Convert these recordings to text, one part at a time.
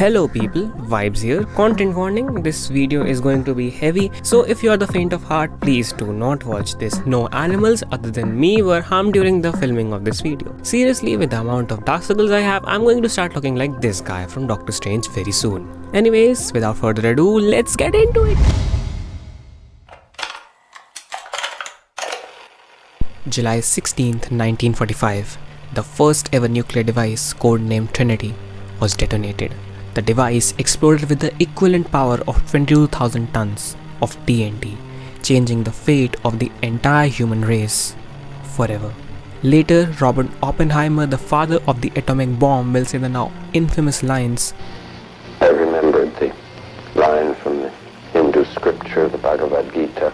Hello people, Vibes here. Content warning, this video is going to be heavy, so if you are the faint of heart, please do not watch this. No animals other than me were harmed during the filming of this video. Seriously, with the amount of dark circles I have, I'm going to start looking like this guy from Doctor Strange very soon. Anyways, without further ado, let's get into it. July 16th, 1945. The first ever nuclear device, codenamed Trinity, was detonated. The device exploded with the equivalent power of 22,000 tons of TNT, changing the fate of the entire human race forever. Later, Robert Oppenheimer, the father of the atomic bomb, will say the now infamous lines, I remembered the line from the Hindu scripture, the Bhagavad Gita.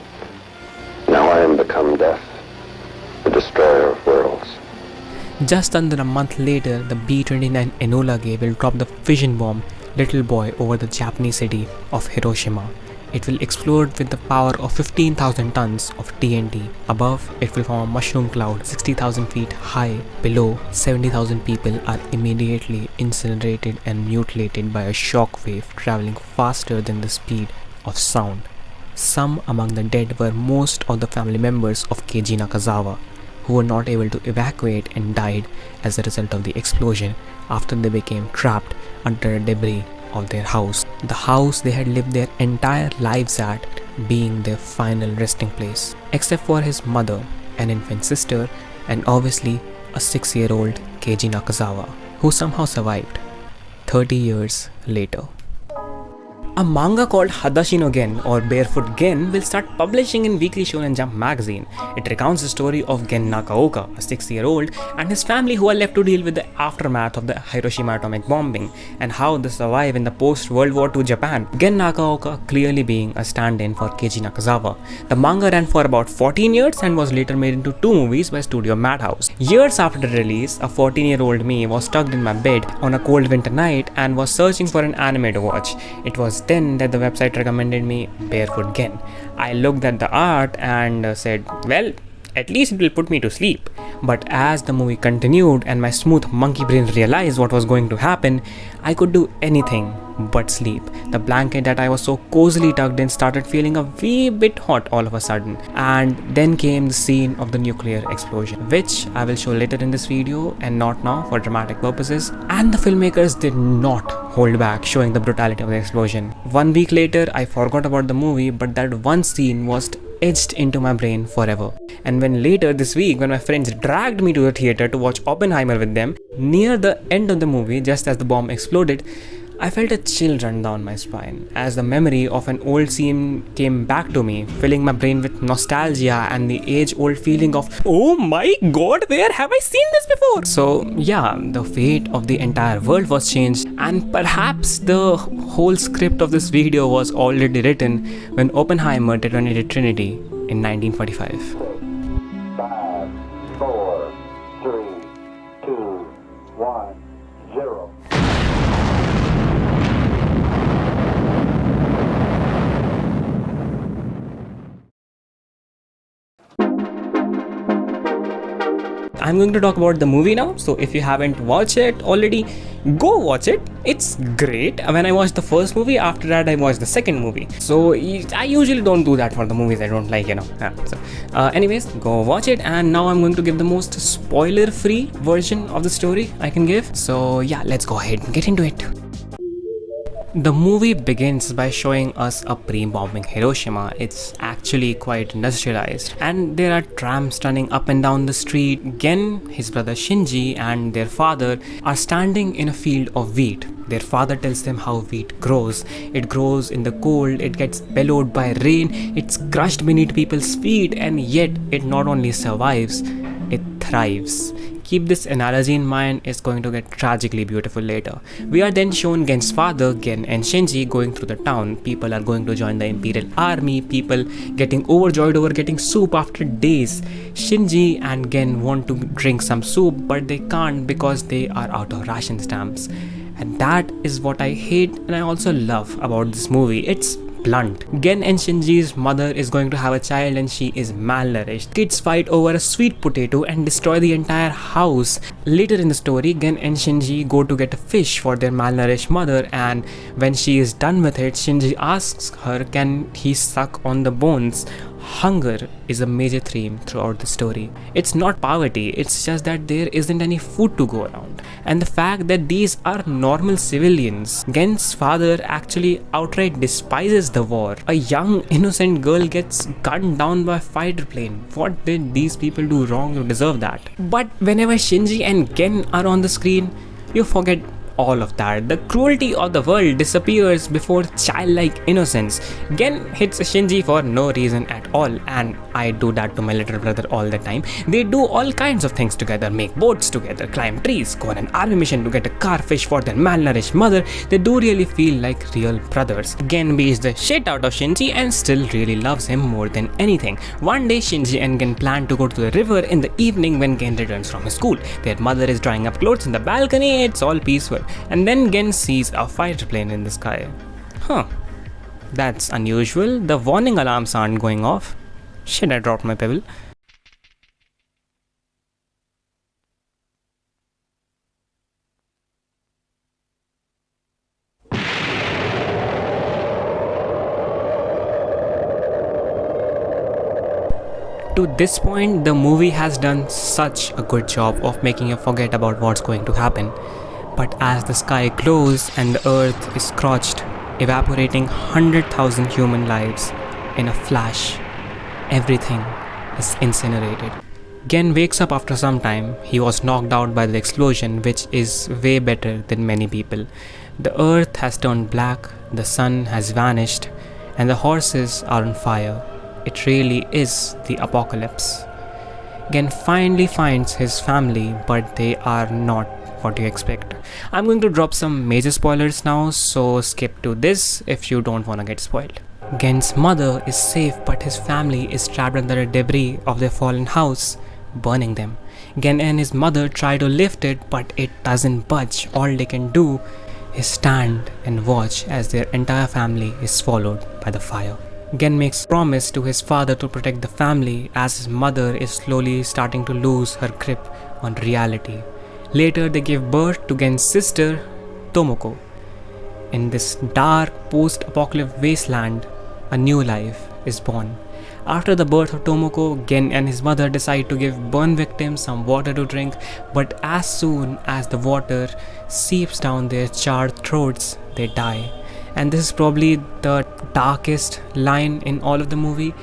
Now I am become death, the destroyer of worlds. Just under a month later, the B-29 Enola Gay will drop the fission bomb Little Boy over the Japanese city of Hiroshima. It will explode with the power of 15,000 tons of TNT. Above, it will form a mushroom cloud 60,000 feet high. Below, 70,000 people are immediately incinerated and mutilated by a shock wave traveling faster than the speed of sound. Some among the dead were most of the family members of Keiji Nakazawa, who were not able to evacuate and died as a result of the explosion after they became trapped under the debris of their house. The house they had lived their entire lives at being their final resting place, except for his mother, an infant sister, and obviously a 6-year-old Keiji Nakazawa, who somehow survived 30 years later. A manga called Hadashi no Gen or Barefoot Gen will start publishing in Weekly Shonen Jump magazine. It recounts the story of Gen Nakaoka, a 6-year-old, and his family who are left to deal with the aftermath of the Hiroshima atomic bombing and how they survive in the post-World War II Japan. Gen Nakaoka clearly being a stand-in for Keiji Nakazawa. The manga ran for about 14 years and was later made into 2 movies by Studio Madhouse. Years after the release, a 14-year-old me was tucked in my bed on a cold winter night and was searching for an anime to watch. It was then that the website recommended me Barefoot Gen. I looked at the art and said, well, at least it will put me to sleep. But as the movie continued and my smooth monkey brain realized what was going to happen, I could do anything but sleep. The blanket that I was so cozily tucked in started feeling a wee bit hot all of a sudden. And then came the scene of the nuclear explosion, which I will show later in this video and not now for dramatic purposes. And the filmmakers did not hold back showing the brutality of the explosion. 1 week later, I forgot about the movie, but that one scene was etched into my brain forever. And when later this week, when my friends dragged me to the theater to watch Oppenheimer with them, near the end of the movie, just as the bomb exploded, I felt a chill run down my spine as the memory of an old scene came back to me, filling my brain with nostalgia and the age-old feeling of, oh my god, where have I seen this before? So yeah, the fate of the entire world was changed, and perhaps the whole script of this video was already written when Oppenheimer detonated Trinity in 1945. 5, 4, 3, 2, 1, 0. I'm going to talk about the movie now, so if you haven't watched it already, go watch it. It's great. When I watched the first movie, after that I watched the second movie. So I usually don't do that for the movies I don't like, anyways, go watch it. And now I'm going to give the most spoiler-free version of the story I can give. So yeah, let's go ahead and get into it. The movie begins by showing us a pre-bombing Hiroshima. It's actually quite industrialized, and there are trams running up and down the street. Gen, his brother Shinji, and their father are standing in a field of wheat. Their father tells them how wheat grows. It grows in the cold, it gets bellowed by rain, it's crushed beneath people's feet, and yet it not only survives, it thrives. Keep this analogy in mind, it's going to get tragically beautiful later. We are then shown Gen's father, Gen and Shinji going through the town. People are going to join the Imperial Army, people getting overjoyed over getting soup after days. Shinji and Gen want to drink some soup, but they can't because they are out of ration stamps. And that is what I hate and I also love about this movie. It's blunt. Gen and Shinji's mother is going to have a child and she is malnourished. Kids fight over a sweet potato and destroy the entire house. Later in the story, Gen and Shinji go to get a fish for their malnourished mother, and when she is done with it, Shinji asks her can he suck on the bones. Hunger is a major theme throughout the story. It's not poverty, it's just that there isn't any food to go around. And the fact that these are normal civilians. Gen's father actually outright despises the war. A young innocent girl gets gunned down by a fighter plane. What did these people do wrong to deserve that? But whenever Shinji and Gen are on the screen, you forget all of that. The cruelty of the world disappears before childlike innocence. Gen hits Shinji for no reason at all, and I do that to my little brother all the time. They do all kinds of things together, make boats together, climb trees, go on an army mission to get a car fish for their malnourished mother. They do really feel like real brothers. Gen beats the shit out of Shinji and still really loves him more than anything. One day Shinji and Gen plan to go to the river in the evening when Gen returns from his school. Their mother is drying up clothes in the balcony, it's all peaceful. And then Gen sees a fighter plane in the sky. That's unusual. The warning alarms aren't going off. Shit, I dropped my pebble. To this point, the movie has done such a good job of making you forget about what's going to happen. But as the sky glows and the earth is scorched, evaporating 100,000 human lives in a flash, everything is incinerated. Gen wakes up after some time. He was knocked out by the explosion, which is way better than many people. The earth has turned black, the sun has vanished, and the horses are on fire. It really is the apocalypse. Gen finally finds his family, but they are not what you expect. I'm going to drop some major spoilers now, so skip to this if you don't want to get spoiled. Gen's mother is safe, but his family is trapped under the debris of their fallen house, burning them. Gen and his mother try to lift it, but it doesn't budge. All they can do is stand and watch as their entire family is swallowed by the fire. Gen makes a promise to his father to protect the family as his mother is slowly starting to lose her grip on reality. Later, they give birth to Gen's sister, Tomoko. In this dark post-apocalyptic wasteland, a new life is born. After the birth of Tomoko, Gen and his mother decide to give burn victims some water to drink, but as soon as the water seeps down their charred throats, they die. And this is probably the darkest line in all of the movie.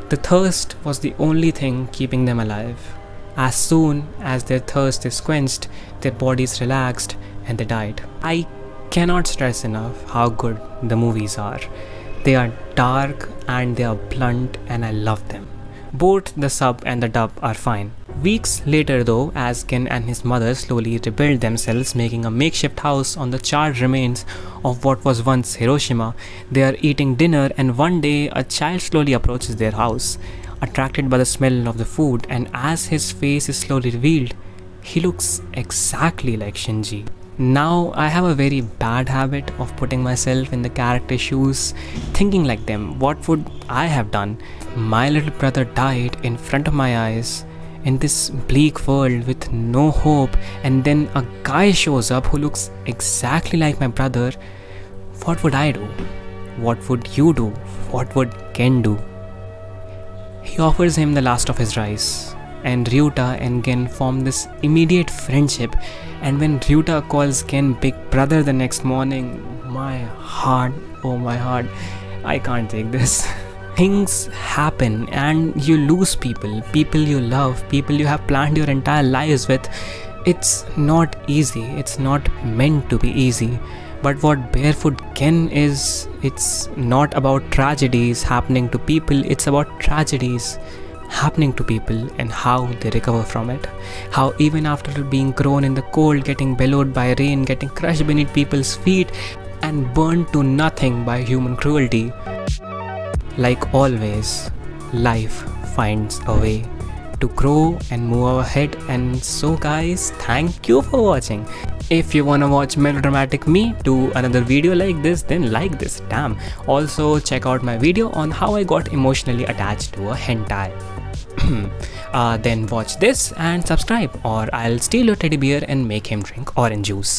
The thirst was the only thing keeping them alive. As soon as their thirst is quenched, their bodies relaxed and they died. I cannot stress enough how good the movies are. They are dark and they are blunt and I love them. Both the sub and the dub are fine. Weeks later though, as Gen and his mother slowly rebuild themselves, making a makeshift house on the charred remains of what was once Hiroshima, they are eating dinner and one day a child slowly approaches their house, attracted by the smell of the food, and as his face is slowly revealed, he looks exactly like Shinji. Now I have a very bad habit of putting myself in the character's shoes, thinking like them. What would I have done? My little brother died in front of my eyes in this bleak world with no hope, and then a guy shows up who looks exactly like my brother. What would I do? What would you do? What would Ken do? He offers him the last of his rice, and Ryuta and Gen form this immediate friendship. And when Ryuta calls Gen big brother the next morning, my heart, oh my heart, I can't take this. Things happen and you lose people you love, people you have planned your entire lives with. It's not easy, it's not meant to be easy. But what Barefoot Gen is, it's not about tragedies happening to people, it's about tragedies happening to people and how they recover from it. How even after being grown in the cold, getting bellowed by rain, getting crushed beneath people's feet and burned to nothing by human cruelty, like always, life finds a way to grow and move ahead. And so guys, thank you for watching. If you wanna watch melodramatic me do another video like this, then like this, damn. Also check out my video on how I got emotionally attached to a hentai. Then watch this and subscribe, or I'll steal your teddy bear and make him drink orange juice.